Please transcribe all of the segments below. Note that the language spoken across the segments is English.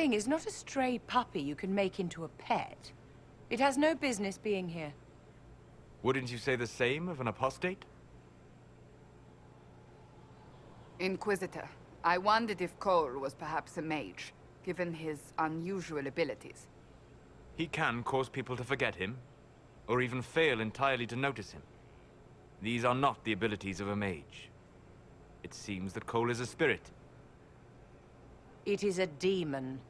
thing is not a stray puppy you can make into a pet. It has no business being here. Wouldn't you say the same of an apostate? Inquisitor, I wondered if Cole was perhaps a mage, given his unusual abilities. He can cause people to forget him, or even fail entirely to notice him. These are not the abilities of a mage. It seems that Cole is a spirit. It is a demon.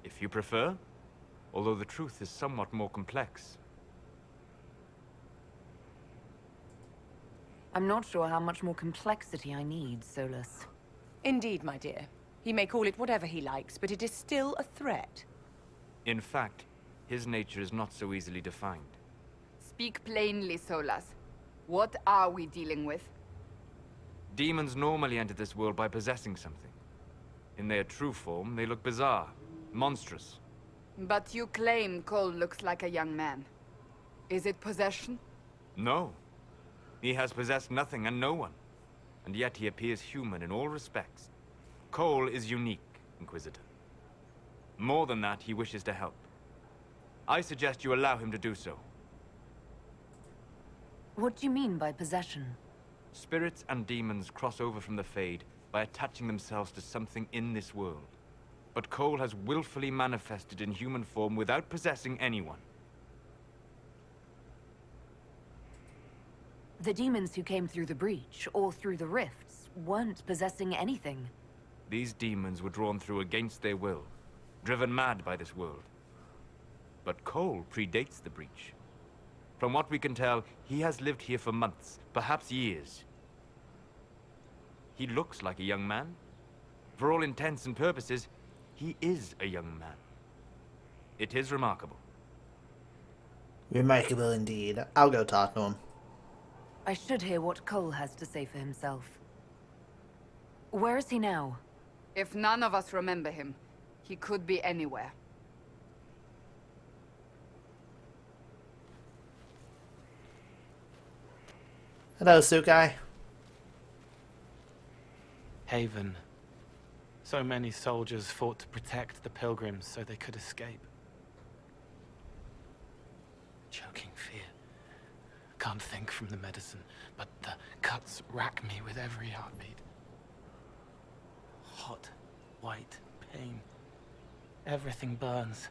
If you prefer, although the truth is somewhat more complex. I'm not sure how much more complexity I need, Solus. Indeed, my dear. He may call it whatever he likes, but it is still a threat. In fact, his nature is not so easily defined. Speak plainly, Solus. What are we dealing with? Demons normally enter this world by possessing something. In their true form, they look bizarre, monstrous. But you claim Cole looks like a young man. Is it possession? No. He has possessed nothing and no one. And yet he appears human in all respects. Cole is unique, Inquisitor. More than that, he wishes to help. I suggest you allow him to do so. What do you mean by possession? Spirits and demons cross over from the Fade by attaching themselves to something in this world. But Cole has willfully manifested in human form without possessing anyone. The demons who came through the breach, or through the rifts, weren't possessing anything. These demons were drawn through against their will, driven mad by this world. But Cole predates the breach. From what we can tell, he has lived here for months, perhaps years. He looks like a young man. For all intents and purposes, he is a young man. It is remarkable. Remarkable indeed. I'll go talk to him. I should hear what Cole has to say for himself. Where is he now? If none of us remember him, he could be anywhere. Hello, Sukai. Haven. So many soldiers fought to protect the pilgrims so they could escape. Choking fear. Can't think from the medicine, but the cuts rack me with every heartbeat. Hot, white pain. Everything burns.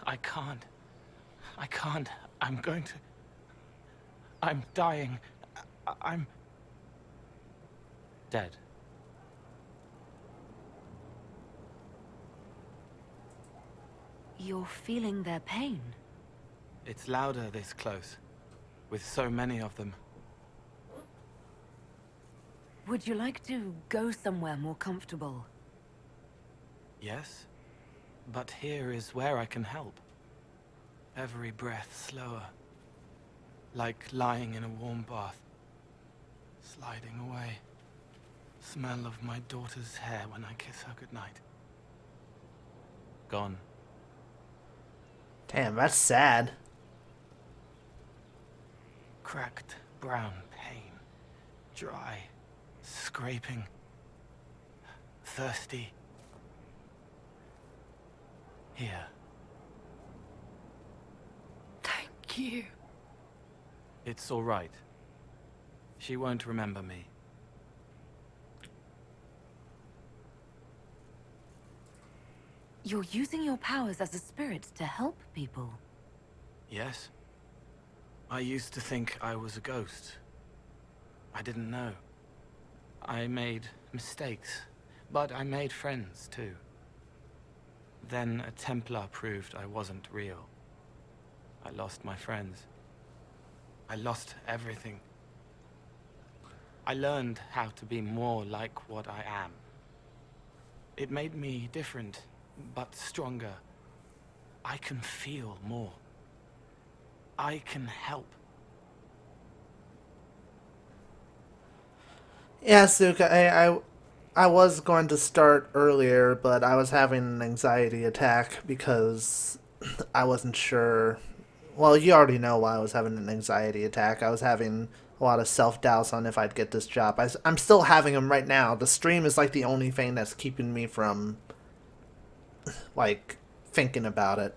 I can't. I'm going to... I'm dying. I'm... dead. You're feeling their pain. It's louder this close, with so many of them. Would you like to go somewhere more comfortable? Yes, but here is where I can help. Every breath slower, like lying in a warm bath, sliding away. Smell of my daughter's hair when I kiss her goodnight. Gone. Damn, that's sad. Cracked brown pain, dry, scraping, thirsty. Here. Thank you. It's all right. She won't remember me. You're using your powers as a spirit to help people. Yes? I used to think I was a ghost. I didn't know. I made mistakes, but I made friends too. Then a Templar proved I wasn't real. I lost my friends. I lost everything. I learned how to be more like what I am. It made me different, but stronger. I can feel more. I can help. Yeah, Sukai, I was going to start earlier, but I was having an anxiety attack because I wasn't sure. Well, you already know why I was having an anxiety attack. I was having a lot of self-doubts on if I'd get this job. I'm still having them right now. The stream is like the only thing that's keeping me from like, thinking about it.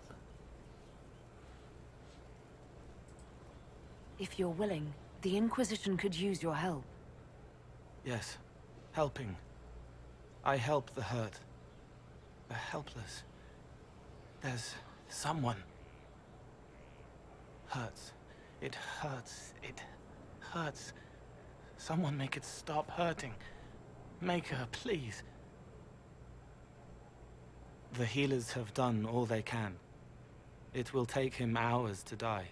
If you're willing, the Inquisition could use your help. Yes, helping. I help the hurt. The helpless. There's someone. Hurts. It hurts. It hurts. Someone make it stop hurting. Make her, please. The healers have done all they can. It will take him hours to die.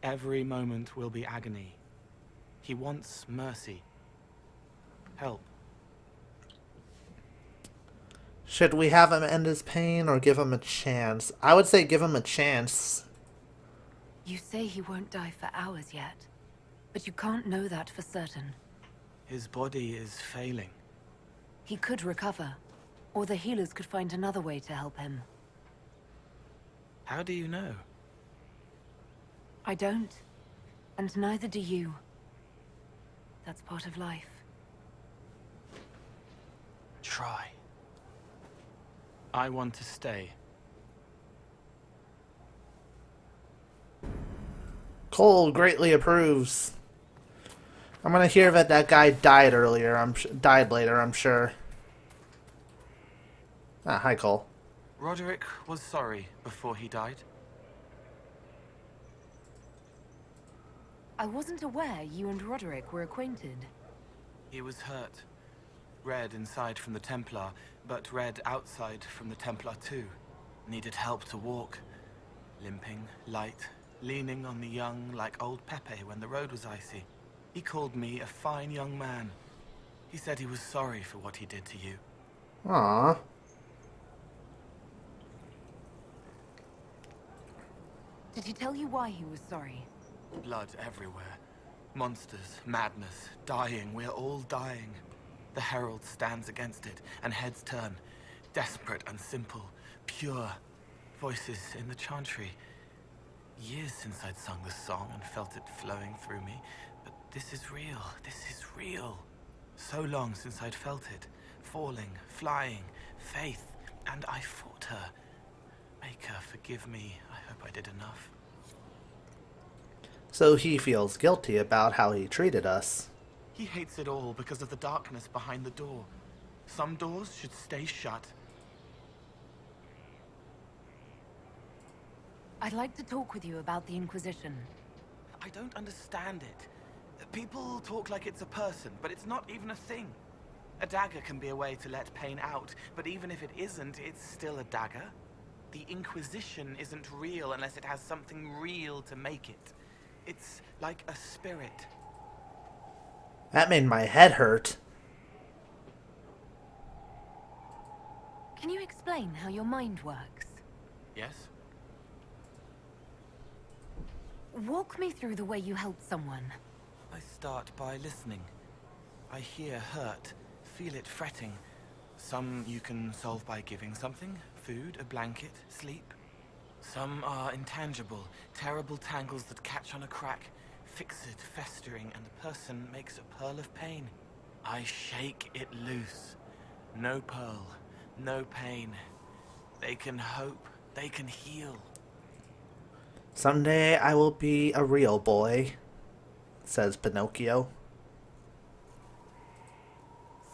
Every moment will be agony. He wants mercy. Help. Should we have him end his pain or give him a chance? I would say give him a chance. You say he won't die for hours yet, but you can't know that for certain. His body is failing. He could recover, or the healers could find another way to help him. How do you know? I don't, and neither do you. That's part of life. Try. I want to stay. Cole greatly approves. I'm gonna hear that that guy died earlier. Died later, I'm sure. Ah, hi Cole. Roderick was sorry before he died. I wasn't aware you and Roderick were acquainted. He was hurt. Red inside from the Templar, but red outside from the Templar too. Needed help to walk. Limping, light, leaning on the young like old Pepe when the road was icy. He called me a fine young man. He said he was sorry for what he did to you. Aww. Did he tell you why he was sorry? Blood everywhere. Monsters, madness, dying. We're all dying. The Herald stands against it, and heads turn. Desperate and simple. Pure. Voices in the chantry. Years since I'd sung the song and felt it flowing through me. But this is real. This is real. So long since I'd felt it. Falling, flying, faith. And I fought her. Make her forgive me. I hope I did enough. So he feels guilty about how he treated us. He hates it all because of the darkness behind the door. Some doors should stay shut. I'd like to talk with you about the Inquisition. I don't understand it. People talk like it's a person, but it's not even a thing. A dagger can be a way to let pain out, but even if it isn't, it's still a dagger. The Inquisition isn't real unless it has something real to make it. It's like a spirit. That made my head hurt. Can you explain how your mind works? Yes? Walk me through the way you help someone. I start by listening. I hear hurt, feel it fretting. Some you can solve by giving something, food, a blanket, sleep. Some are intangible, terrible tangles that catch on a crack, fix it, festering, and the person makes a pearl of pain. I shake it loose. No pearl, no pain. They can hope, they can heal. Someday I will be a real boy, says Pinocchio.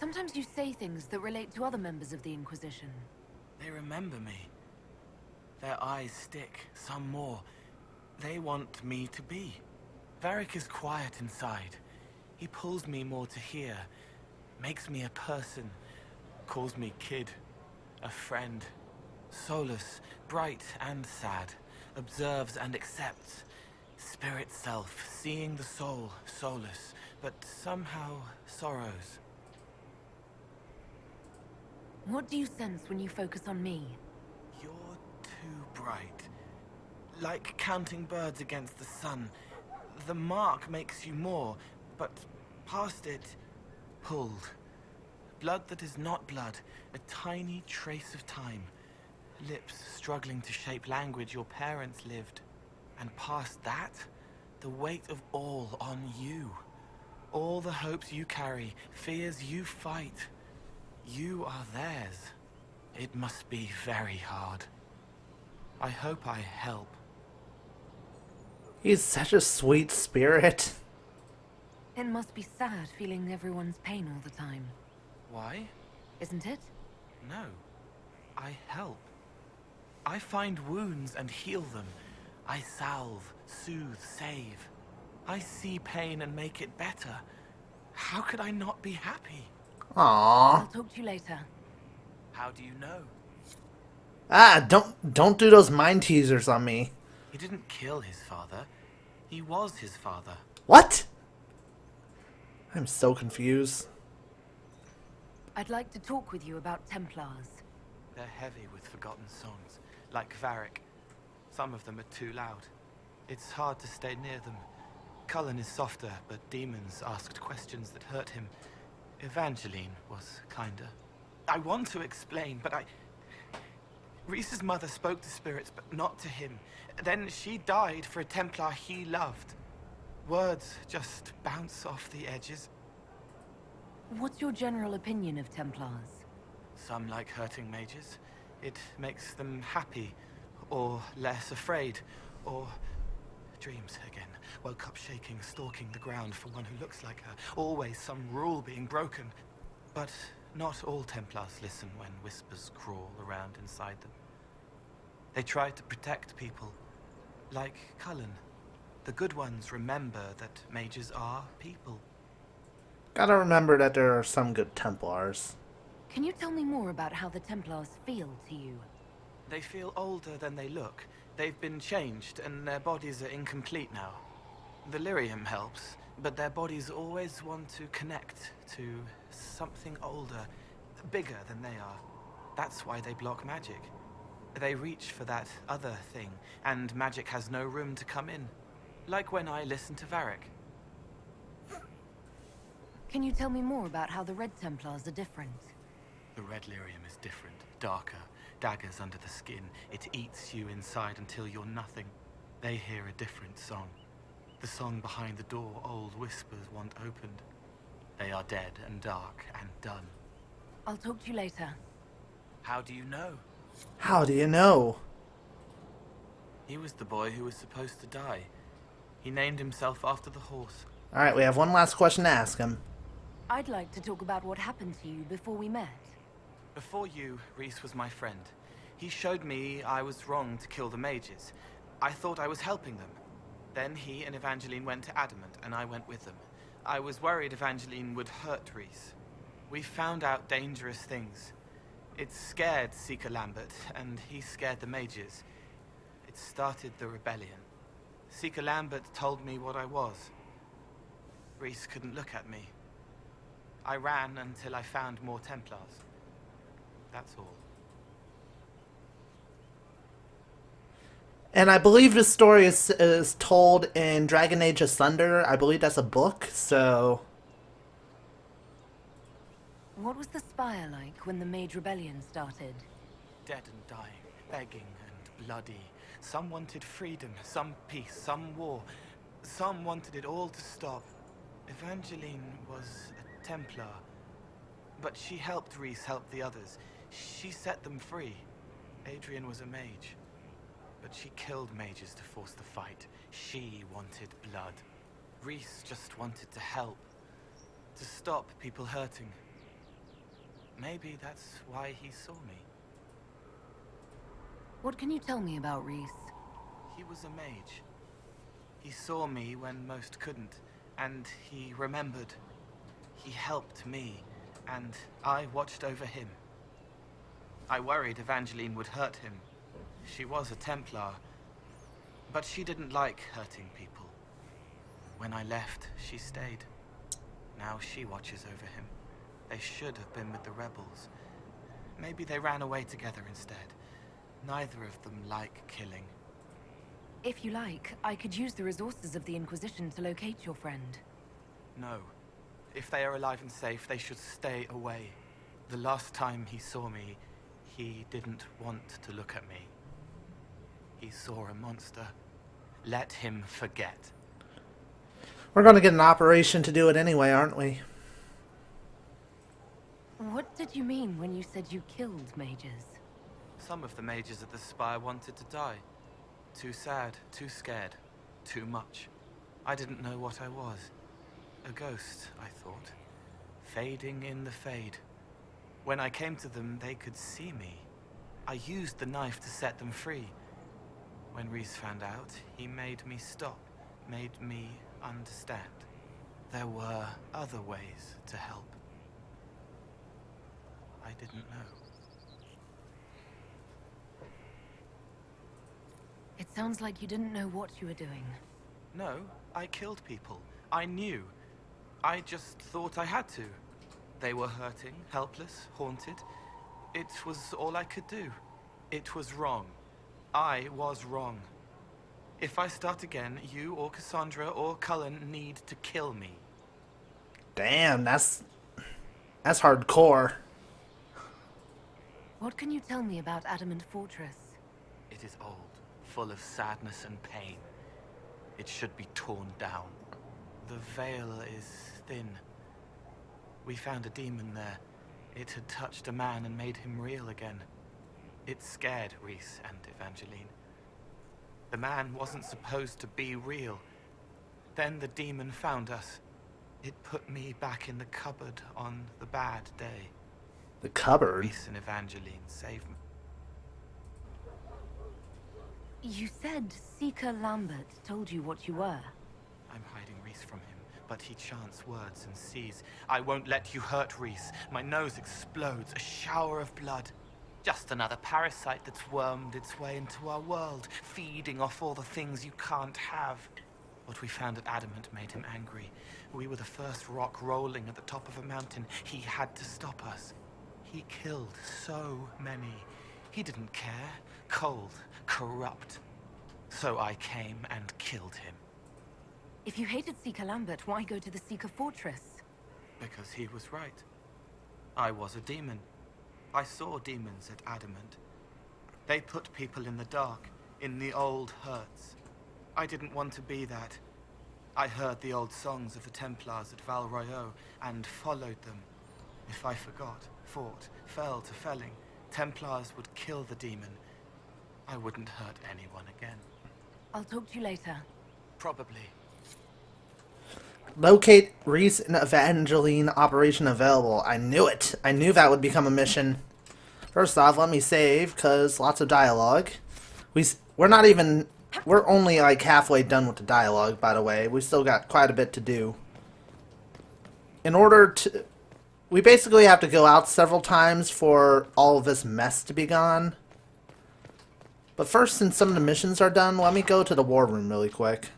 Sometimes you say things that relate to other members of the Inquisition. They remember me. Their eyes stick, some more. They want me to be. Varric is quiet inside. He pulls me more to hear, makes me a person, calls me kid, a friend. Solus, bright and sad, observes and accepts. Spirit self, seeing the soul, Solus, but somehow sorrows. What do you sense when you focus on me? You're too bright. Like counting birds against the sun. The mark makes you more, but past it, pulled. Blood that is not blood, a tiny trace of time. Lips struggling to shape language your parents lived. And past that, the weight of all on you. All the hopes you carry, fears you fight. You are theirs. It must be very hard. I hope I help. He's such a sweet spirit. It must be sad feeling everyone's pain all the time, Why? isn't it? No. I help. I find wounds and heal them. I salve, soothe, save. I see pain and make it better. How could I not be happy? Aww. I'll talk to you later. How do you know? Ah, don't do those mind teasers on me. He didn't kill his father. He was his father. What? I'm so confused. I'd like to talk with you about Templars. They're heavy with forgotten songs, like Varric. Some of them are too loud. It's hard to stay near them. Cullen is softer, but demons asked questions that hurt him. Evangeline was kinder. I want to explain, but Rhys's mother spoke to spirits, but not to him. Then she died for a Templar he loved. Words just bounce off the edges. What's your general opinion of Templars? Some like hurting mages. It makes them happy, or less afraid, or dreams again. Woke up shaking, stalking the ground for one who looks like her. Always some rule being broken. But not all Templars listen when whispers crawl around inside them. They try to protect people, like Cullen. The good ones remember that mages are people. Gotta remember that there are some good Templars. Can you tell me more about how the Templars feel to you? They feel older than they look. They've been changed, and their bodies are incomplete now. The lyrium helps, but their bodies always want to connect to something older, bigger than they are. That's why they block magic. They reach for that other thing, and magic has no room to come in. Like when I listen to Varric. Can you tell me more about how the Red Templars are different? The red lyrium is different, darker, daggers under the skin. It eats you inside until you're nothing. They hear a different song. The song behind the door old whispers want opened. They are dead and dark and done. I'll talk to you later. How do you know? How do you know? He was the boy who was supposed to die. He named himself after the horse. Alright, we have one last question to ask him. I'd like to talk about what happened to you before we met. Before you, Rhys was my friend. He showed me I was wrong to kill the mages. I thought I was helping them. Then he and Evangeline went to Adamant, and I went with them. I was worried Evangeline would hurt Rhys. We found out dangerous things. It scared Seeker Lambert, and he scared the mages. It started the rebellion. Seeker Lambert told me what I was. Rhys couldn't look at me. I ran until I found more Templars. That's all. And I believe this story is told in Dragon Age Asunder. I believe that's a book, so... What was the Spire like when the Mage Rebellion started? Dead and dying, begging and bloody. Some wanted freedom, some peace, some war. Some wanted it all to stop. Evangeline was a Templar, but she helped Rhys help the others. She set them free. Adrian was a mage, but she killed mages to force the fight. She wanted blood. Rhys just wanted to help, to stop people hurting. Maybe that's why he saw me. What can you tell me about Rhys? He was a mage. He saw me when most couldn't, and he remembered. He helped me, and I watched over him. I worried Evangeline would hurt him. She was a Templar, but she didn't like hurting people. When I left, she stayed. Now she watches over him. They should have been with the rebels. Maybe they ran away together instead. Neither of them like killing. If you like, I could use the resources of the Inquisition to locate your friend. No. If they are alive and safe, they should stay away. The last time he saw me, he didn't want to look at me. He saw a monster. Let him forget. We're gonna get an operation to do it anyway, aren't we? What What did you mean when you said you killed mages? Some of the mages at the Spire wanted to die. Too sad, too scared, too much. I didn't know what I was. A ghost, I thought. Fading in the fade. When I came to them, they could see me. I used the knife to set them free. When Rhys found out, he made me stop, made me understand. There were other ways to help. I didn't know. It sounds like you didn't know what you were doing. No, I killed people. I knew. I just thought I had to. They were hurting, helpless, haunted. It was all I could do. It was wrong. I was wrong. If I start again, you or Cassandra or Cullen need to kill me. Damn, that's hardcore. What can you tell me about Adamant Fortress? It is old, full of sadness and pain. It should be torn down. The veil is thin. We found a demon there. It had touched a man and made him real again. It scared Rhys and Evangeline. The man wasn't supposed to be real. Then the demon found us. It put me back in the cupboard on the bad day. The cupboard? Rhys and Evangeline saved me. You said Seeker Lambert told you what you were. I'm hiding Rhys from him, but he chants words and sees. I won't let you hurt Rhys. My nose explodes, a shower of blood. Just another parasite that's wormed its way into our world, feeding off all the things you can't have. What we found at Adamant made him angry. We were the first rock rolling at the top of a mountain. He had to stop us. He killed so many. He didn't care. Cold, corrupt. So I came and killed him. If you hated Seeker Lambert, why go to the Seeker Fortress? Because he was right. I was a demon. I saw demons at Adamant. They put people in the dark, in the old hurts. I didn't want to be that. I heard the old songs of the Templars at Val Royeaux and followed them. If I forgot, fought, fell to felling, Templars would kill the demon. I wouldn't hurt anyone again. I'll talk to you later. Probably. Locate Rhys and Evangeline operation available. I knew it. I knew that would become a mission. First off, let me save, because lots of dialogue. We're only like halfway done with the dialogue, by the way. We still got quite a bit to do. We basically have to go out several times for all of this mess to be gone. But first, since some of the missions are done, let me go to the war room really quick.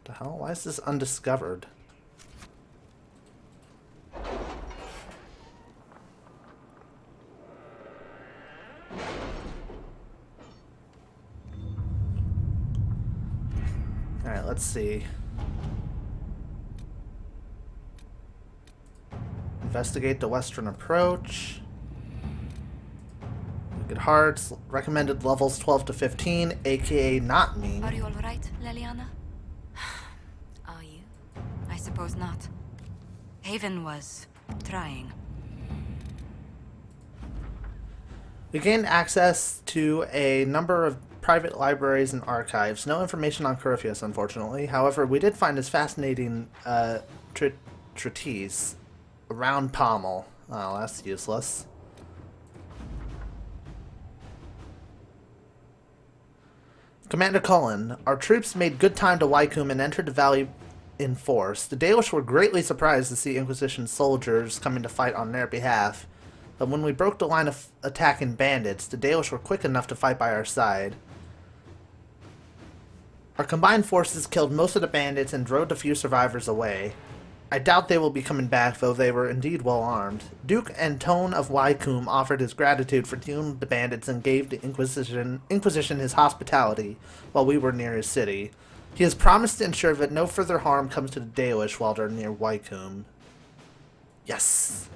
The hell? Why is this undiscovered? Alright, let's see. Investigate the western approach. Good hearts. Recommended levels 12 to 15, aka not me. Are you all right, Leliana? Are you? I suppose not. Haven was trying. We gained access to a number of private libraries and archives. No information on Corypheus, unfortunately. However, we did find this fascinating treatise. A round pommel. Oh, that's useless. Commander Cullen, our troops made good time to Wycombe and entered the valley in force. The Dalish were greatly surprised to see Inquisition soldiers coming to fight on their behalf, but when we broke the line of attacking bandits, the Dalish were quick enough to fight by our side. Our combined forces killed most of the bandits and drove the few survivors away. I doubt they will be coming back, though they were indeed well armed. Duke Antone of Wycombe offered his gratitude for dealing with the bandits and gave the Inquisition his hospitality while we were near his city. He has promised to ensure that no further harm comes to the Dalish while they're near Wycombe. Yes!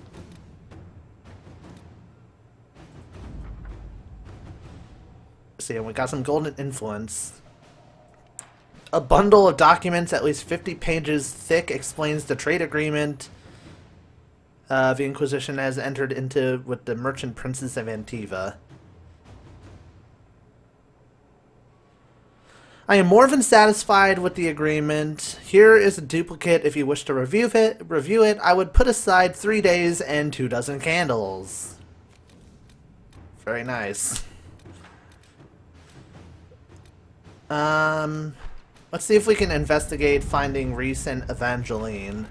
See, and we got some golden influence. A bundle of documents at least 50 pages thick explains the trade agreement the Inquisition has entered into with the merchant princes of Antiva. I am more than satisfied with the agreement. Here is a duplicate if you wish to review it. I would put aside 3 days and 24 candles. Very nice. Let's see if we can investigate finding Rhys and Evangeline.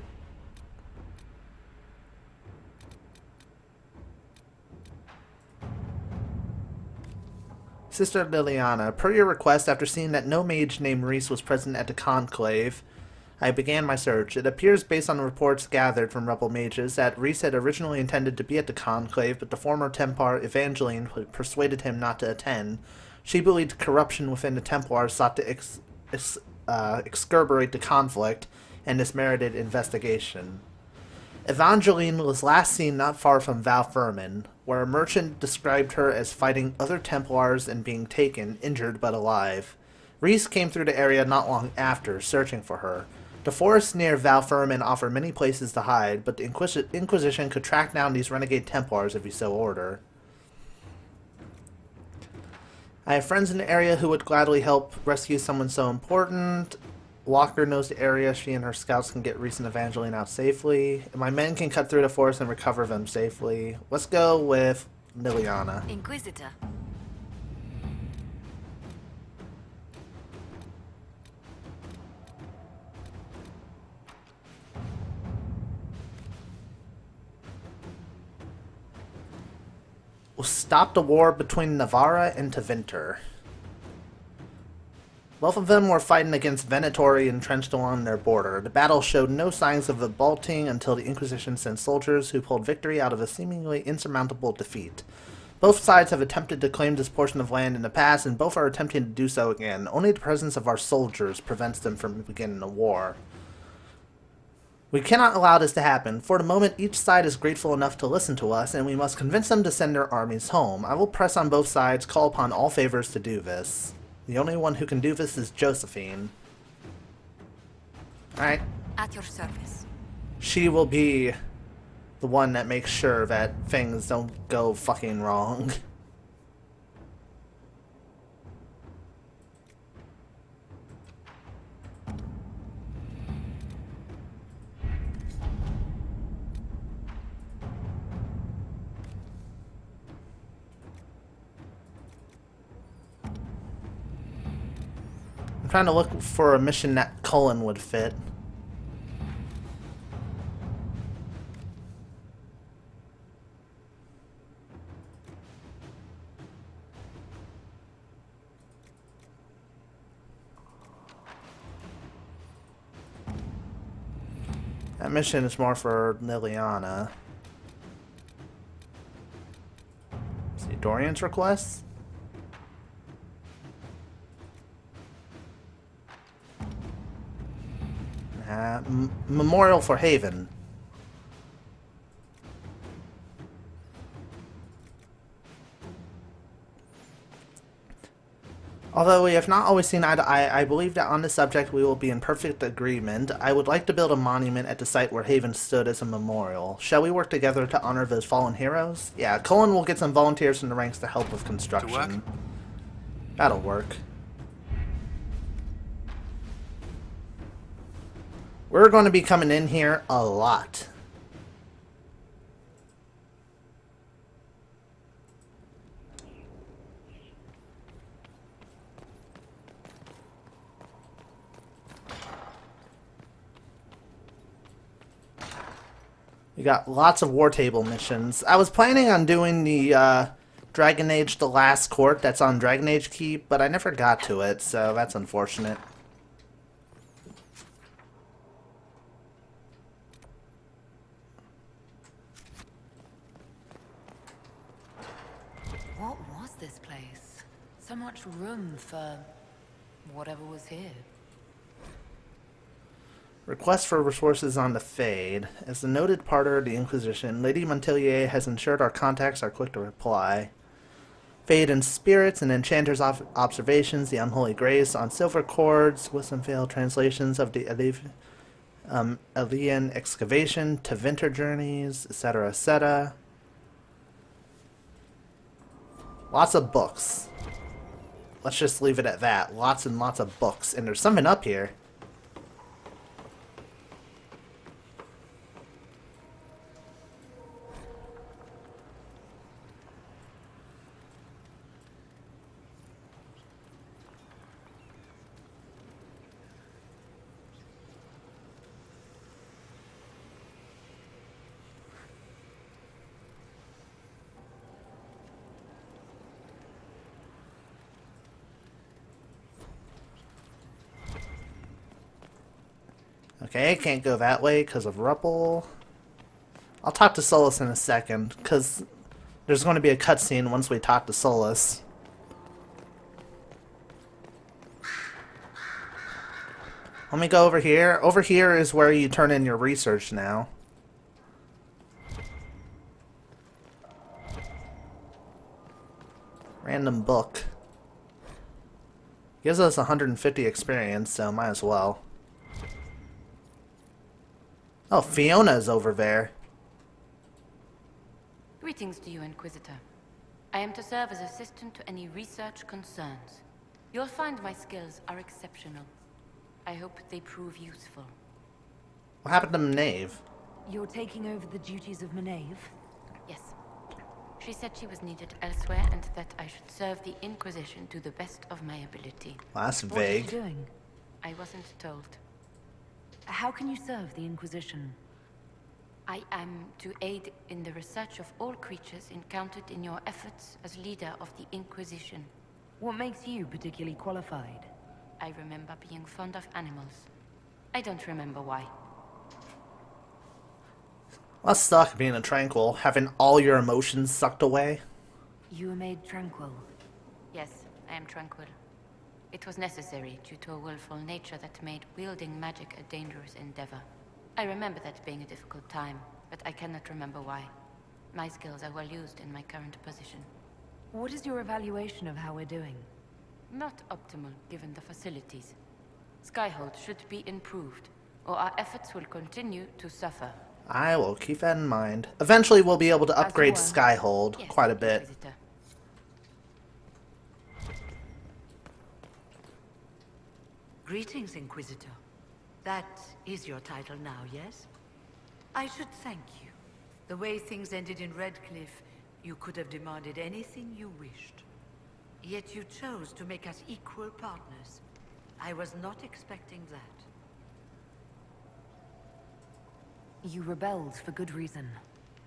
Sister Liliana, per your request, after seeing that no mage named Rhys was present at the conclave, I began my search. It appears, based on reports gathered from rebel mages, that Rhys had originally intended to be at the conclave, but the former Templar Evangeline persuaded him not to attend. She believed corruption within the Templars sought to excorbate the conflict, and this merited investigation. Evangeline was last seen not far from Valfermin, where a merchant described her as fighting other Templars and being taken, injured but alive. Rhys came through the area not long after, searching for her. The forests near Valfermin offer many places to hide, but the Inquisition could track down these renegade Templars if you so order. I have friends in the area who would gladly help rescue someone so important. Walker knows the area. She and her scouts can get Rhys and Evangeline out safely. My men can cut through the forest and recover them safely. Let's go with Liliana. Inquisitor. We'll stop the war between Navarra and Tevinter. Both of them were fighting against Venatori entrenched along their border. The battle showed no signs of abolting until the Inquisition sent soldiers who pulled victory out of a seemingly insurmountable defeat. Both sides have attempted to claim this portion of land in the past, and both are attempting to do so again. Only the presence of our soldiers prevents them from beginning the war. We cannot allow this to happen. For the moment, each side is grateful enough to listen to us, and we must convince them to send their armies home. I will press on both sides, call upon all favors to do this. The only one who can do this is Josephine. Alright. At your service. She will be the one that makes sure that things don't go fucking wrong. I'm trying to look for a mission that Cullen would fit. That mission is more for Liliana. See, Dorian's request? Memorial for Haven. Although we have not always seen eye to eye, I believe that on this subject we will be in perfect agreement. I would like to build a monument at the site where Haven stood as a memorial. Shall we work together to honor those fallen heroes? Yeah, Cullen will get some volunteers from the ranks to help with construction. That'll work. We're going to be coming in here a lot. We got lots of war table missions. I was planning on doing the Dragon Age The Last Court that's on Dragon Age Keep, but I never got to it, so that's unfortunate. What was this place? So much room for whatever was here. Request for resources on the Fade. As the noted parter of the Inquisition, Lady Montelier has ensured our contacts are quick to reply. Fade spirits and enchanters' observations, the unholy grace on silver cords, wisdom veil translations of the Elian excavation to winter journeys, etc., etc. Lots of books. Let's just leave it at that. Lots and lots of books. And there's something up here. Okay, can't go that way because of Rupple. I'll talk to Solus in a second, because there's going to be a cutscene once we talk to Solus. Let me go over here. Over here is where you turn in your research now. Random book. Gives us 150 experience, so might as well. Oh, Fiona's over there. Greetings to you, Inquisitor. I am to serve as assistant to any research concerns. You'll find my skills are exceptional. I hope they prove useful. What happened to Maeve? You're taking over the duties of Maeve? Yes. She said she was needed elsewhere and that I should serve the Inquisition to the best of my ability. Well, that's What are you vague. doing? I wasn't told. How can you serve the Inquisition? I am to aid in the research of all creatures encountered in your efforts as leader of the Inquisition. What makes you particularly qualified? I remember being fond of animals. I don't remember why. Must suck being a tranquil, having all your emotions sucked away. You were made tranquil. Yes, I am tranquil. It was necessary due to a willful nature that made wielding magic a dangerous endeavor. I remember that being a difficult time, but I cannot remember why. My skills are well used in my current position. What is your evaluation of how we're doing? Not optimal, given the facilities. Skyhold should be improved, or our efforts will continue to suffer. I will keep that in mind. Eventually we'll be able to upgrade were. Skyhold Yes, quite a bit. Inquisitor. Greetings, Inquisitor. That is your title now, yes? I should thank you. The way things ended in Redcliffe, you could have demanded anything you wished. Yet you chose to make us equal partners. I was not expecting that. You rebelled for good reason.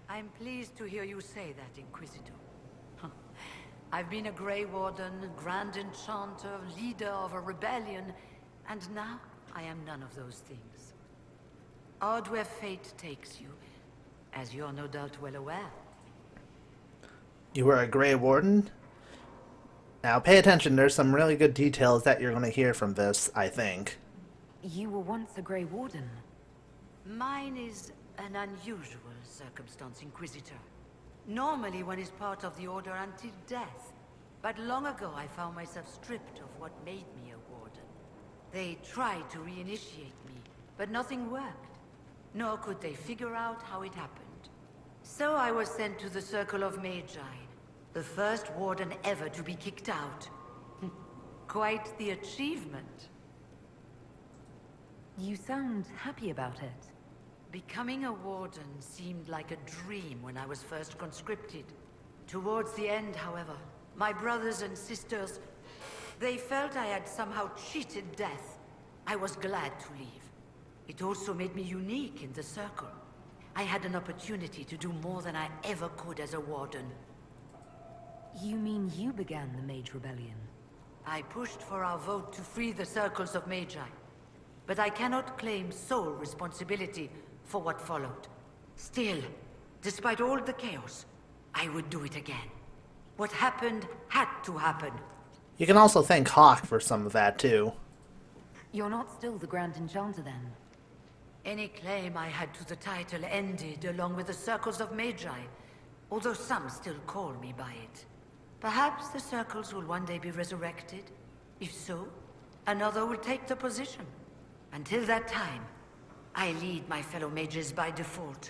I'm pleased to hear you say that, Inquisitor. I've been a Grey Warden, Grand Enchanter, leader of a rebellion, and now I am none of those things. Odd where fate takes you, as you're no doubt well aware. You were a Grey Warden? Now pay attention, there's some really good details that you're going to hear from this, I think. You were once a Grey Warden. Mine is an unusual circumstance, Inquisitor. Normally one is part of the Order until death. But long ago I found myself stripped of what made me a Warden. They tried to reinitiate me, but nothing worked. Nor could they figure out how it happened. So I was sent to the Circle of Magi, the first Warden ever to be kicked out. Quite the achievement. You sound happy about it. Becoming a Warden seemed like a dream when I was first conscripted. Towards the end, however, my brothers and sisters, they felt I had somehow cheated death. I was glad to leave. It also made me unique in the Circle. I had an opportunity to do more than I ever could as a Warden. You mean you began the Mage Rebellion? I pushed for our vote to free the Circles of Magi. But I cannot claim sole responsibility for what followed. Still, despite all the chaos, I would do it again. What happened had to happen. You can also thank Hawk for some of that, too. You're not still the Grand Enchanter, then? Any claim I had to the title ended along with the Circles of Magi, although some still call me by it. Perhaps the circles will one day be resurrected. If so, another will take the position. Until that time, I lead my fellow mages by default.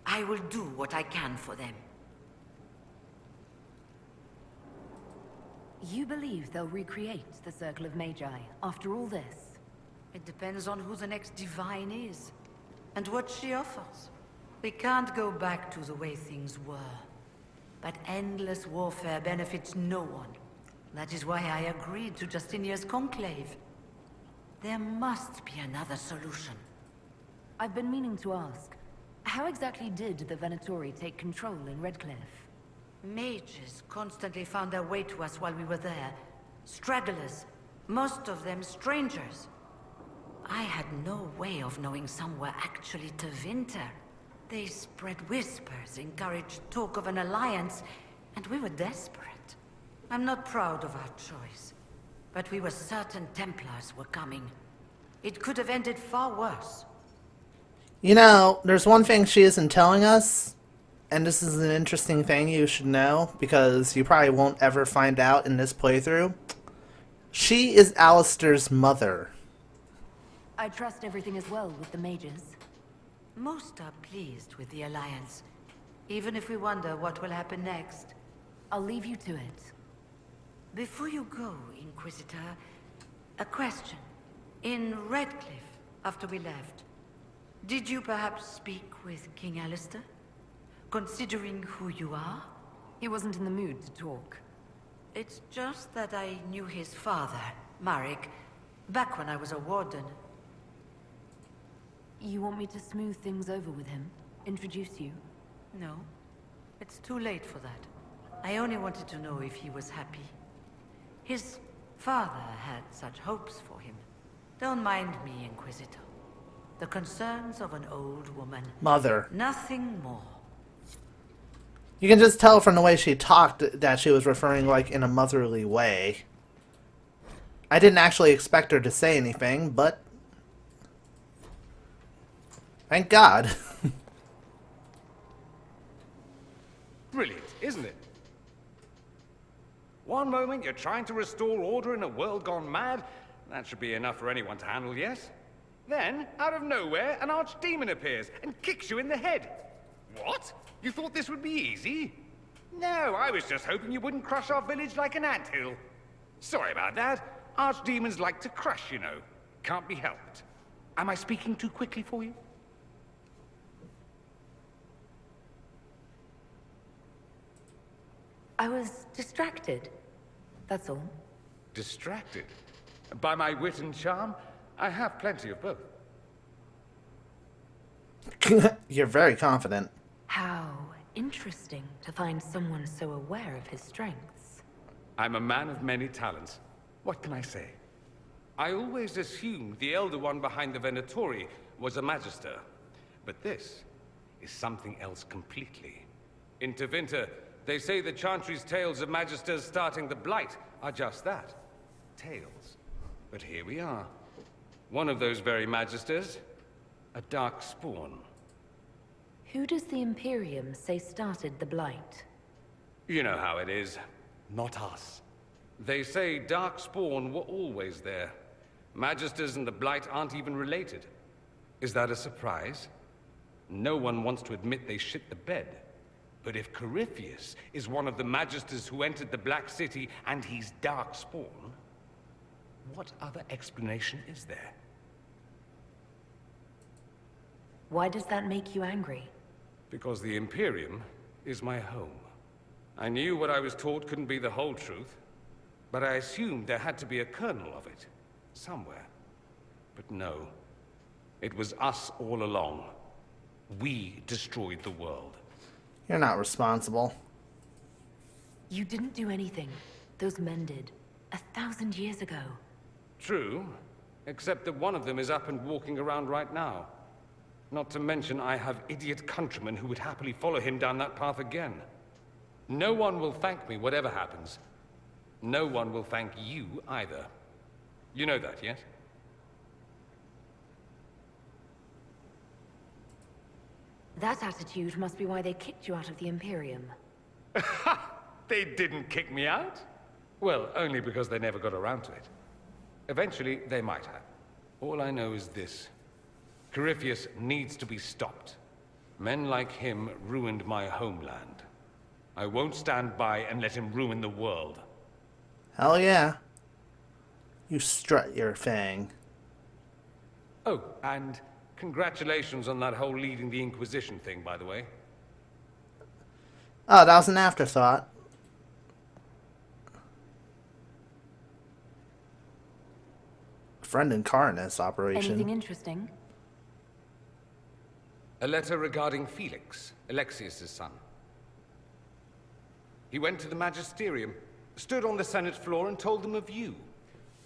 I will do what I can for them. You believe they'll recreate the Circle of Magi after all this? It depends on who the next divine is, and what she offers. We can't go back to the way things were. But endless warfare benefits no one. That is why I agreed to Justinia's conclave. There must be another solution. I've been meaning to ask, how exactly did the Venatori take control in Redcliffe? Mages constantly found their way to us while we were there. Stragglers, most of them strangers. I had no way of knowing some were actually Tevinter. They spread whispers, encouraged talk of an alliance, and we were desperate. I'm not proud of our choice, but we were certain Templars were coming. It could have ended far worse. You know, there's one thing she isn't telling us, and this is an interesting thing you should know, because you probably won't ever find out in this playthrough. She is Alistair's mother. I trust everything is well with the mages. Most are pleased with the alliance, even if we wonder what will happen next. I'll leave you to it. Before you go, Inquisitor, a question. In Redcliffe, after we left, did you perhaps speak with King Alistair? Considering who you are? He wasn't in the mood to talk. It's just that I knew his father, Marek, back when I was a warden. You want me to smooth things over with him? Introduce you? No, it's too late for that. I only wanted to know if he was happy. His father had such hopes for him. Don't mind me, Inquisitor. The concerns of an old woman. Mother. Nothing more. You can just tell from the way she talked that she was referring, like, in a motherly way. I didn't actually expect her to say anything, but... thank God. Brilliant, isn't it? One moment you're trying to restore order in a world gone mad. That should be enough for anyone to handle, yes? Then, out of nowhere, an archdemon appears and kicks you in the head. What? You thought this would be easy? No, I was just hoping you wouldn't crush our village like an anthill. Sorry about that. Archdemons like to crush, you know. Can't be helped. Am I speaking too quickly for you? I was distracted. That's all. Distracted? By my wit and charm? I have plenty of both. You're very confident. How interesting to find someone so aware of his strengths. I'm a man of many talents. What can I say? I always assumed the Elder One behind the Venatori was a Magister. But this is something else completely. In Tevinter, they say the Chantry's tales of Magisters starting the Blight are just that. Tales. But here we are. One of those very Magisters. A dark spawn. Who does the Imperium say started the Blight? You know how it is. Not us. They say Darkspawn were always there. Magisters and the Blight aren't even related. Is that a surprise? No one wants to admit they shit the bed. But if Corypheus is one of the Magisters who entered the Black City and he's Darkspawn, what other explanation is there? Why does that make you angry? Because the Imperium is my home. I knew what I was taught couldn't be the whole truth, but I assumed there had to be a kernel of it, somewhere. But no, it was us all along. We destroyed the world. You're not responsible. You didn't do anything. Those men did. 1,000 years ago. True, except that one of them is up and walking around right now. Not to mention I have idiot countrymen who would happily follow him down that path again. No one will thank me, whatever happens. No one will thank you either. You know that, yes? That attitude must be why they kicked you out of the Imperium. They didn't kick me out? Well, only because they never got around to it. Eventually, they might have. All I know is this. Corypheus needs to be stopped. Men like him ruined my homeland. I won't stand by and let him ruin the world. Hell yeah. You strut your fang. Oh, and congratulations on that whole leading the Inquisition thing, by the way. Oh, that was an afterthought. Friend incarnate operation. Anything interesting? A letter regarding Felix, Alexius' son. He went to the Magisterium, stood on the Senate floor and told them of you.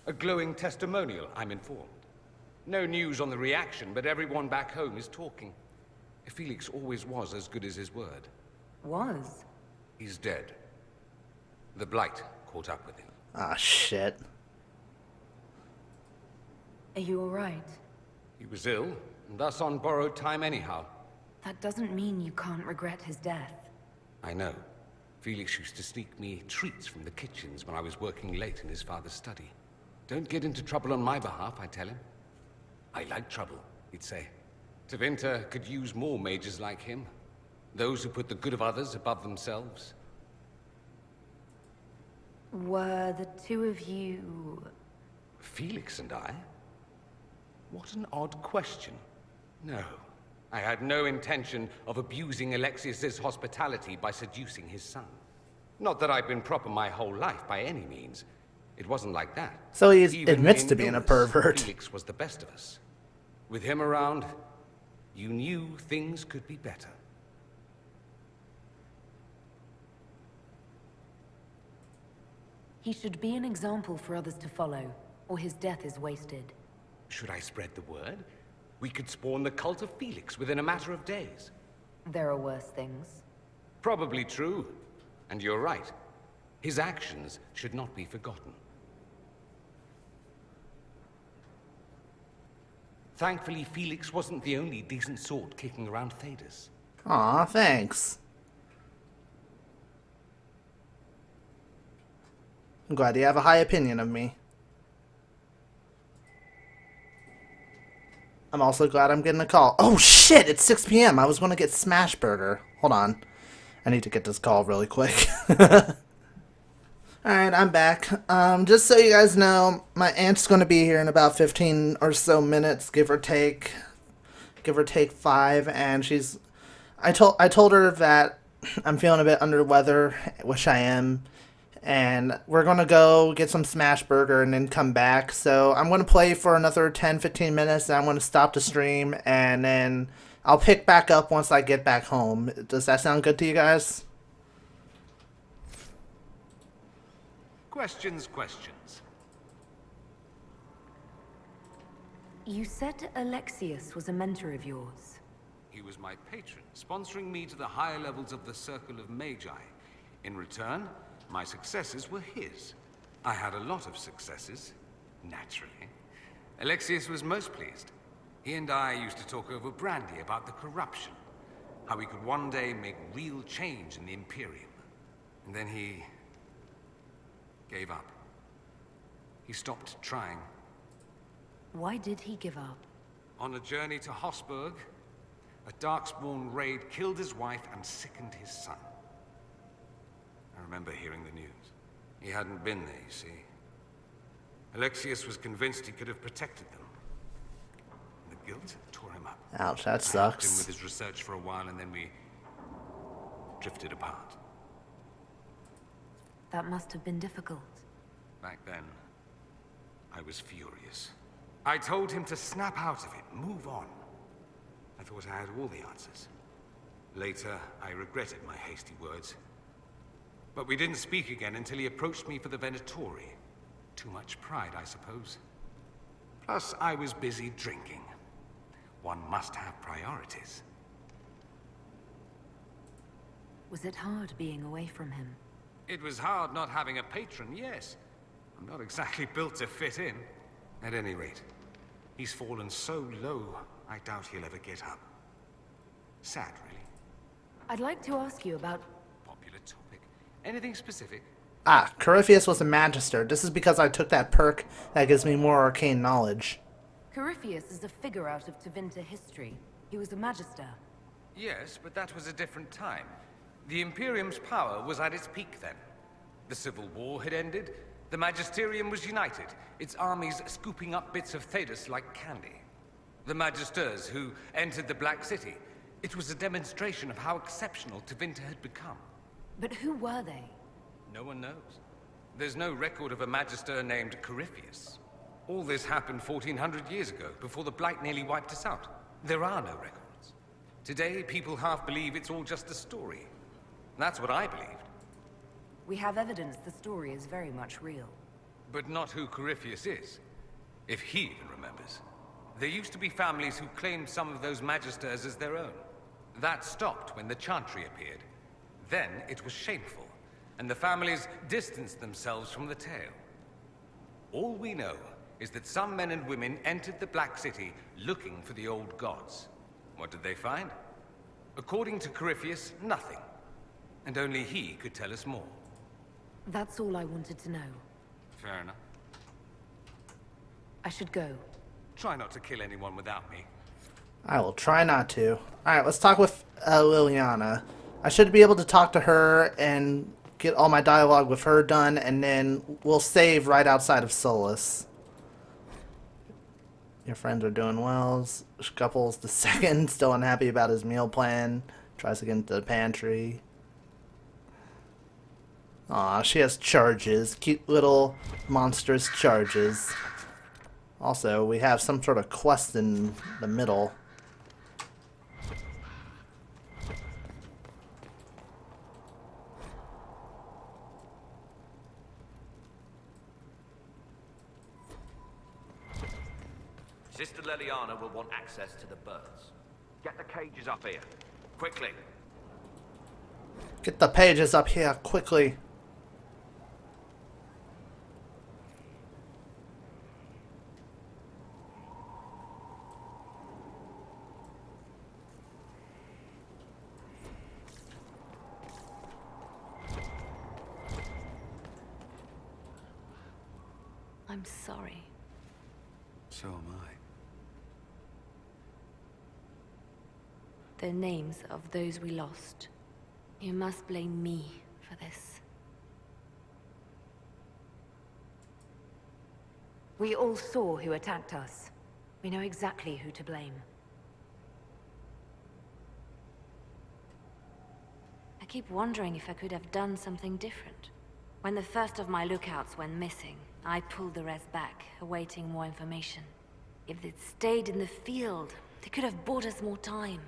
A glowing testimonial, I'm informed. No news on the reaction, but everyone back home is talking. Felix always was as good as his word. Was? He's dead. The Blight caught up with him. Ah, shit. Are you alright? He was ill, and thus on borrowed time anyhow. That doesn't mean you can't regret his death. I know. Felix used to sneak me treats from the kitchens when I was working late in his father's study. Don't get into trouble on my behalf, I tell him. I like trouble, he'd say. Tevinter could use more mages like him. Those who put the good of others above themselves. Were the two of you... Felix and I? What an odd question. No, I had no intention of abusing Alexius's hospitality by seducing his son. Not that I've been proper my whole life by any means. It wasn't like that. So he Even admits in to being a illness, pervert. Felix was the best of us. With him around, you knew things could be better. He should be an example for others to follow, or his death is wasted. Should I spread the word? We could spawn the cult of Felix within a matter of days. There are worse things. Probably true. And you're right. His actions should not be forgotten. Thankfully, Felix wasn't the only decent sort kicking around Thedas. Aw, thanks. I'm glad you have a high opinion of me. I'm also glad I'm getting a call. Oh shit, it's 6 p.m. I was going to get Smash Burger. Hold on. I need to get this call really quick. Alright, I'm back. Just so you guys know, my aunt's going to be here in about 15 or so minutes, give or take 5, and she's... I told her that I'm feeling a bit under the weather, which I am, and we're going to go get some Smash Burger and then come back. So I'm going to play for another 10-15 minutes, and I'm going to stop the stream, and then I'll pick back up once I get back home. Does that sound good to you guys? Questions. You said Alexius was a mentor of yours. He was my patron, sponsoring me to the higher levels of the Circle of Magi. In return, my successes were his. I had a lot of successes, naturally. Alexius was most pleased. He and I used to talk over brandy about the corruption, how we could one day make real change in the Imperium. And then he gave up. He stopped trying. Why did he give up? On a journey to Hossberg, a Darkspawn raid killed his wife and sickened his son. I remember hearing the news. He hadn't been there, you see. Alexius was convinced he could have protected them. The guilt tore him up. Ouch, that I helped him sucks. with his research for a while, and then we drifted apart. That must have been difficult. Back then, I was furious. I told him to snap out of it, move on. I thought I had all the answers. Later, I regretted my hasty words. But we didn't speak again until he approached me for the Venatori. Too much pride, I suppose. Plus, I was busy drinking. One must have priorities. Was it hard being away from him? It was hard not having a patron, yes. I'm not exactly built to fit in. At any rate, he's fallen so low, I doubt he'll ever get up. Sad, really. I'd like to ask you about... Popular topic. Anything specific? Ah, Corypheus was a magister. This is because I took that perk that gives me more arcane knowledge. Corypheus is a figure out of Tevinter history. He was a magister. Yes, but that was a different time. The Imperium's power was at its peak then. The Civil War had ended. The Magisterium was united, its armies scooping up bits of Thedas like candy. The Magisters who entered the Black City. It was a demonstration of how exceptional Tevinter had become. But who were they? No one knows. There's no record of a Magister named Corypheus. All this happened 1400 years ago, before the Blight nearly wiped us out. There are no records. Today, people half believe it's all just a story. That's what I believed. We have evidence the story is very much real. But not who Corypheus is, if he even remembers. There used to be families who claimed some of those Magisters as their own. That stopped when the Chantry appeared. Then it was shameful, and the families distanced themselves from the tale. All we know is that some men and women entered the Black City looking for the old gods. What did they find? According to Corypheus, nothing. And only he could tell us more. That's all I wanted to know. Fair enough. I should go. Try not to kill anyone without me. I will try not to. Alright, let's talk with Liliana. I should be able to talk to her and get all my dialogue with her done, and then we'll save right outside of Solus. Your friends are doing well. Scuffles the second, still unhappy about his meal plan. Tries to get into the pantry. Aw, she has charges. Cute little monstrous charges. Also, we have some sort of quest in the middle. Sister Liliana will want access to the birds. Get the cages up here. Quickly. Get the pages up here, quickly. I'm sorry. So am I. The names of those we lost. You must blame me for this. We all saw who attacked us. We know exactly who to blame. I keep wondering if I could have done something different. When the first of my lookouts went missing, I pulled the rest back, awaiting more information. If they'd stayed in the field, they could have bought us more time.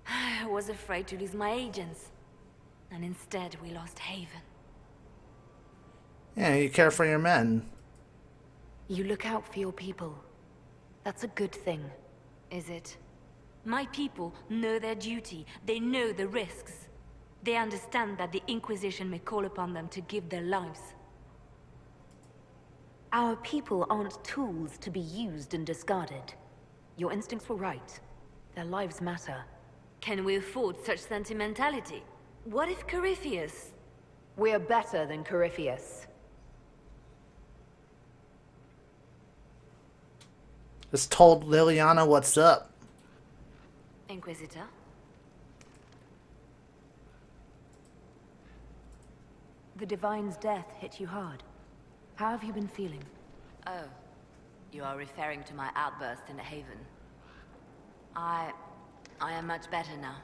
I was afraid to lose my agents. And instead, we lost Haven. Yeah, you care for your men. You look out for your people. That's a good thing. Is it? My people know their duty. They know the risks. They understand that the Inquisition may call upon them to give their lives. Our people aren't tools to be used and discarded. Your instincts were right. Their lives matter. Can we afford such sentimentality? What if Corypheus... We're better than Corypheus. Just told Liliana what's up. Inquisitor? The Divine's death hit you hard. How have you been feeling? Oh, you are referring to my outburst in the Haven. I am much better now.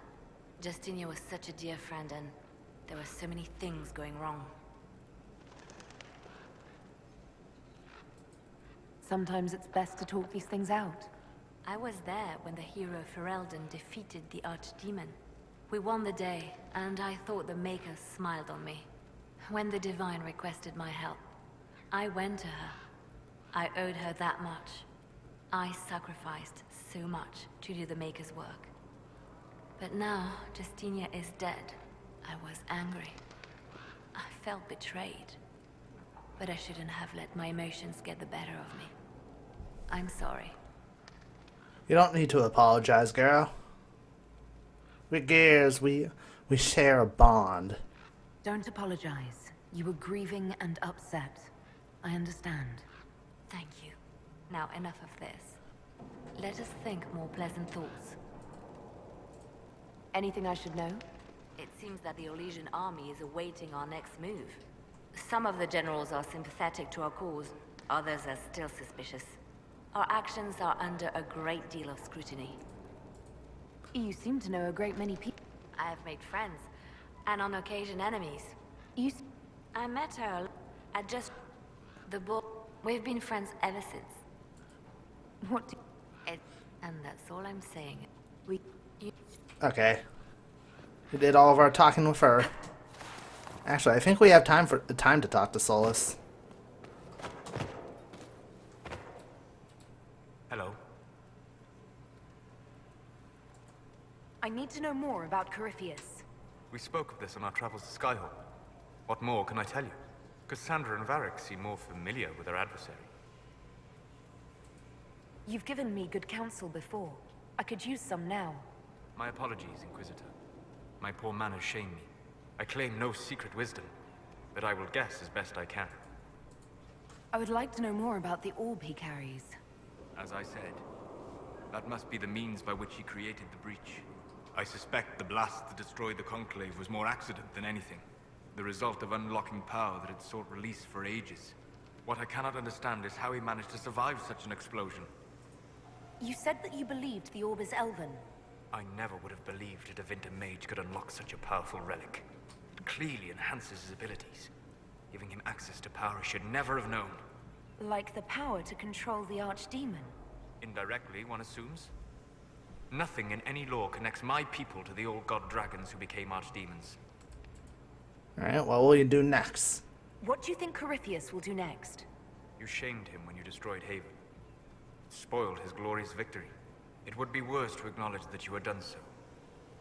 Justinia was such a dear friend, and there were so many things going wrong. Sometimes it's best to talk these things out. I was there when the hero Ferelden defeated the Archdemon. We won the day, and I thought the Maker smiled on me. When the Divine requested my help, I went to her. I owed her that much. I sacrificed so much to do the Maker's work. But now, Justinia is dead. I was angry. I felt betrayed. But I shouldn't have let my emotions get the better of me. I'm sorry. You don't need to apologize, girl. We're gears. We share a bond. Don't apologize. You were grieving and upset. I understand. Thank you. Now enough of this. Let us think more pleasant thoughts. Anything I should know? It seems that the Orlesian army is awaiting our next move. Some of the generals are sympathetic to our cause, others are still suspicious. Our actions are under a great deal of scrutiny. You seem to know a great many people. I have made friends, and on occasion enemies. I met her at just the bull. We've been friends ever since. What do And that's all I'm saying. Okay. We did all of our talking with her. Actually, I think we have time to talk to Solus. Hello. I need to know more about Corypheus. We spoke of this on our travels to Skyhawk. What more can I tell you? Cassandra and Varric seem more familiar with their adversary. You've given me good counsel before. I could use some now. My apologies, Inquisitor. My poor manners shame me. I claim no secret wisdom, but I will guess as best I can. I would like to know more about the orb he carries. As I said, that must be the means by which he created the breach. I suspect the blast that destroyed the Conclave was more accident than anything. The result of unlocking power that had sought release for ages. What I cannot understand is how he managed to survive such an explosion. You said that you believed the orb is Elven. I never would have believed a Devinter mage could unlock such a powerful relic. It clearly enhances his abilities, giving him access to power he should never have known. Like the power to control the Archdemon. Indirectly, one assumes. Nothing in any law connects my people to the old god dragons who became archdemons. Alright, what will you do next? What do you think Corypheus will do next? You shamed him when you destroyed Haven. It spoiled his glorious victory. It would be worse to acknowledge that you had done so.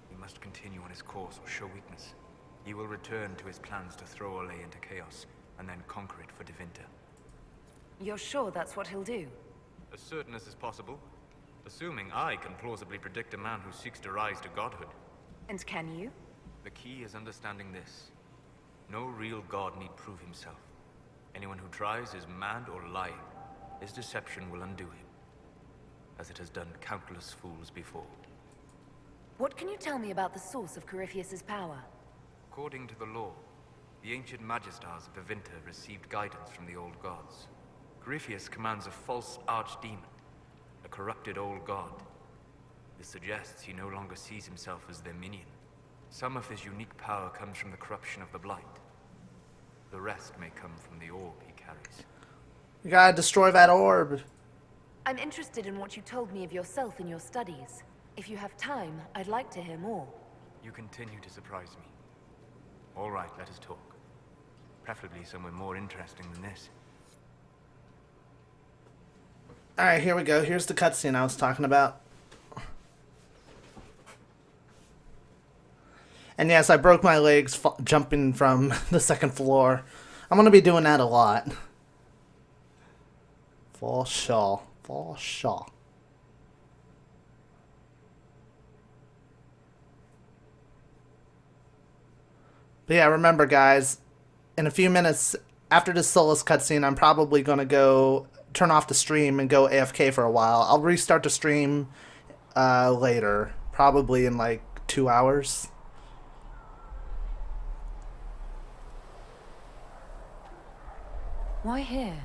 He must continue on his course or show weakness. He will return to his plans to throw Olay into chaos, and then conquer it for Devinter. You're sure that's what he'll do? As certain as is possible. Assuming I can plausibly predict a man who seeks to rise to godhood. And can you? The key is understanding this. No real god need prove himself. Anyone who tries is mad or lying. His deception will undo him, as it has done countless fools before. What can you tell me about the source of Corypheus's power? According to the law, the ancient Magistars of Devinter received guidance from the old gods. Corypheus commands a false archdemon, a corrupted old god. This suggests he no longer sees himself as their minion. Some of his unique power comes from the corruption of the blight. The rest may come from the orb he carries. You gotta destroy that orb. I'm interested in what you told me of yourself in your studies. If you have time, I'd like to hear more. You continue to surprise me. All right, let us talk. Preferably somewhere more interesting than this. Alright, here we go. Here's the cutscene I was talking about. And yes, I broke my legs jumping from the second floor. I'm gonna be doing that a lot. For sure. For sure. But yeah, remember guys, in a few minutes after this Solus cutscene, I'm probably gonna go turn off the stream and go AFK for a while. I'll restart the stream later, probably in like 2 hours. Why here?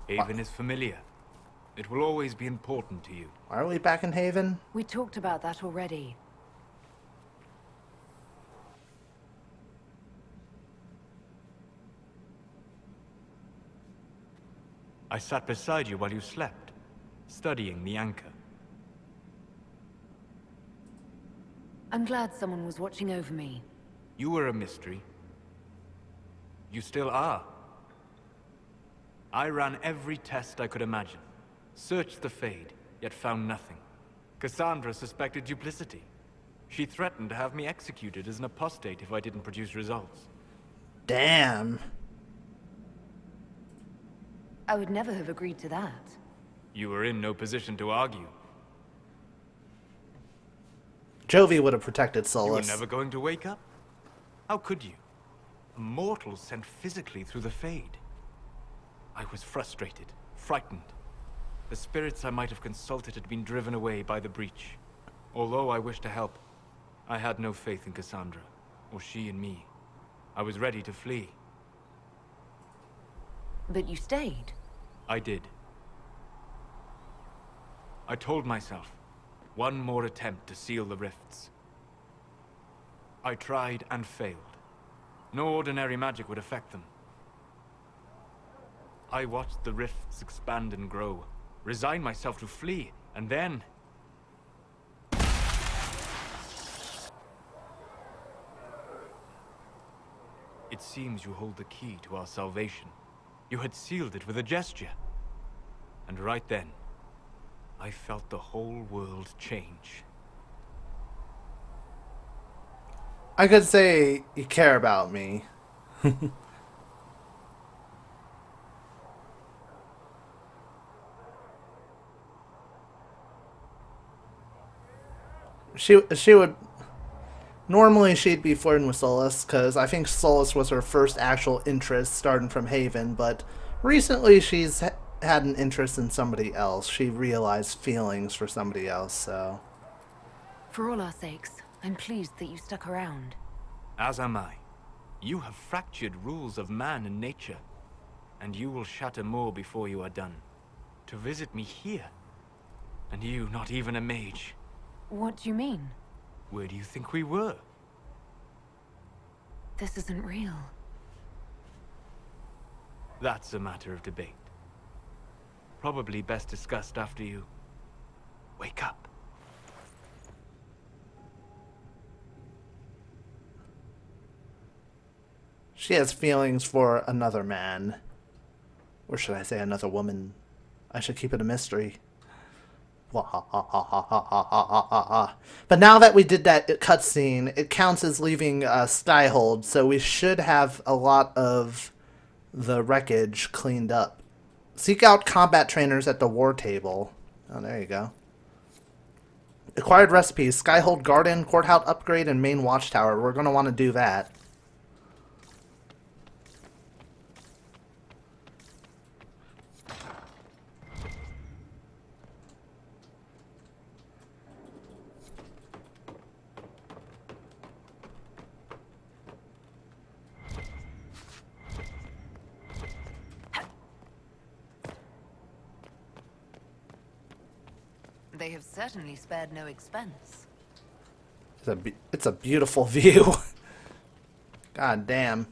Haven is familiar. It will always be important to you. Are we back in Haven? We talked about that already. I sat beside you while you slept, studying the anchor. I'm glad someone was watching over me. You were a mystery. You still are. I ran every test I could imagine. Searched the Fade, yet found nothing. Cassandra suspected duplicity. She threatened to have me executed as an apostate if I didn't produce results. Damn. I would never have agreed to that. You were in no position to argue. Jovi would have protected You Solus. were never going to wake up. How could you? A mortal sent physically through the Fade. I was frustrated, frightened. The spirits I might have consulted had been driven away by the breach. Although I wished to help, I had no faith in Cassandra, or she in me. I was ready to flee. But you stayed. I did. I told myself, one more attempt to seal the rifts. I tried and failed. No ordinary magic would affect them. I watched the rifts expand and grow, resigned myself to flee, and then... It seems you hold the key to our salvation. You had sealed it with a gesture. And right then, I felt the whole world change. I could say you care about me. She would... Normally she'd be flirting with Solus, because I think Solus was her first actual interest starting from Haven, but recently she's had an interest in somebody else. She realized feelings for somebody else, so... For all our sakes, I'm pleased that you stuck around. As am I. You have fractured rules of man and nature, and you will shatter more before you are done. To visit me here, and you not even a mage. What do you mean? Where do you think we were? This isn't real. That's a matter of debate. Probably best discussed after you wake up. She has feelings for another man. Or should I say another woman? I should keep it a mystery. But now that we did that cutscene, it counts as leaving Skyhold, so we should have a lot of the wreckage cleaned up. Seek out combat trainers at the war table. Oh, there you go. Acquired recipes, Skyhold Garden, Courthouse Upgrade, and Main Watchtower. We're going to want to do that. They have certainly spared no expense. It's a beautiful view. God damn.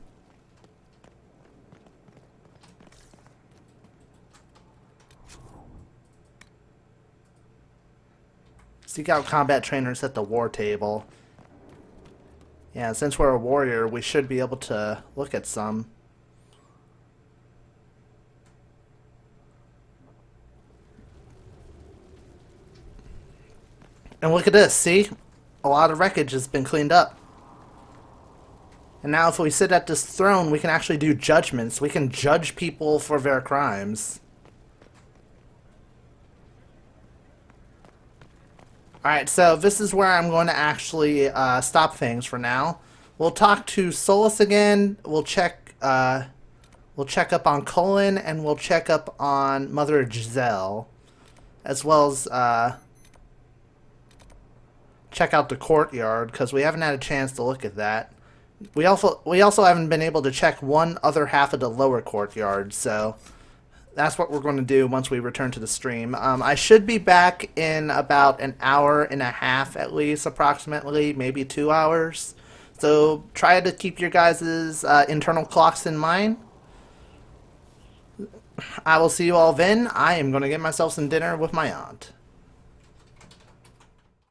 Seek out combat trainers at the war table. Yeah, since we're a warrior, we should be able to look at some. And look at this, see? A lot of wreckage has been cleaned up. And now if we sit at this throne, we can actually do judgments. We can judge people for their crimes. Alright, so this is where I'm going to actually stop things for now. We'll talk to Solus again. We'll check up on Colin, and we'll check up on Mother Giselle. As well as... check out the courtyard, because we haven't had a chance to look at that. We also haven't been able to check one other half of the lower courtyard, so that's what we're going to do once we return to the stream. I should be back in about an hour and a half at least, approximately, maybe 2 hours. So try to keep your guys' internal clocks in mind. I will see you all then. I am going to get myself some dinner with my aunt.